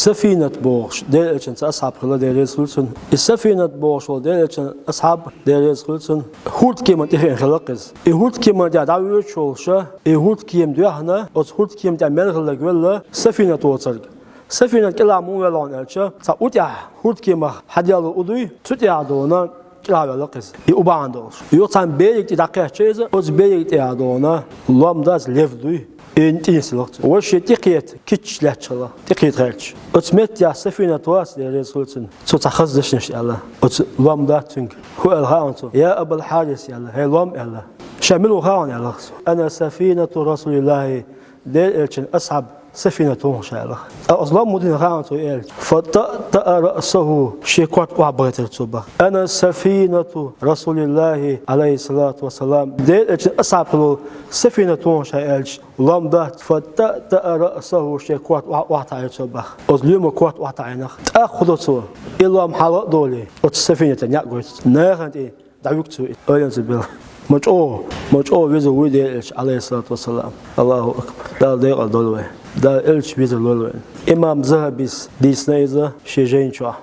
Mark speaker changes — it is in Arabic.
Speaker 1: سفينة بوش ديرجن أصحاب خلا ديريز خلصن السفينة بوش ديرجن أصحاب ديريز خلصن هود كيم تهين خلقز هود كيم دا داوي شولشة هود كيم ديهنا أو هود كيم دا ملغ لقول سفينة توصل سفينة كلا مو يلون ألشة سأوتيا هود كيم حديال أدوي توديا دونا كلا يلقز يوباندوش يوتان بيرك تدقق شيء أو بيرك تيادونا لام داز لفدوي إنتيس لقط وش تقيت كتش لاتشلا تقيت غيرش أتمت يا سفينة تواس ديريز خلصن تتخزش إن شاء الله لام دا تنك هو الهانتو يا أبو الحارس يلا هي لام يلا شاملوا هان يلا أنا سفينة رسول الله ديرجن أصحاب سفينة إن شاء الله أصلا مدين هانتو إيل فتأتأ رأسه شيكوات وعبرت التوبة أنا سفينة رسول الله عليه الصلاة والسلام ديرجن أصحاب سفينة إن شاء الله لام دا فتأتأ رأسه شيكوات وعطى التوبة أظلم كوات وعطى عينك تأخذته إلا محل دولي السفينة نيقوت ناخد إيه دعوكتو أيام زبير مجأو ويزو ويدي عليه الصلاة والسلام الله أكبر دا ديق الدولوين دا إلش ويزو الدولوين إمام ذهبيس دي سنيزة شيجين شوه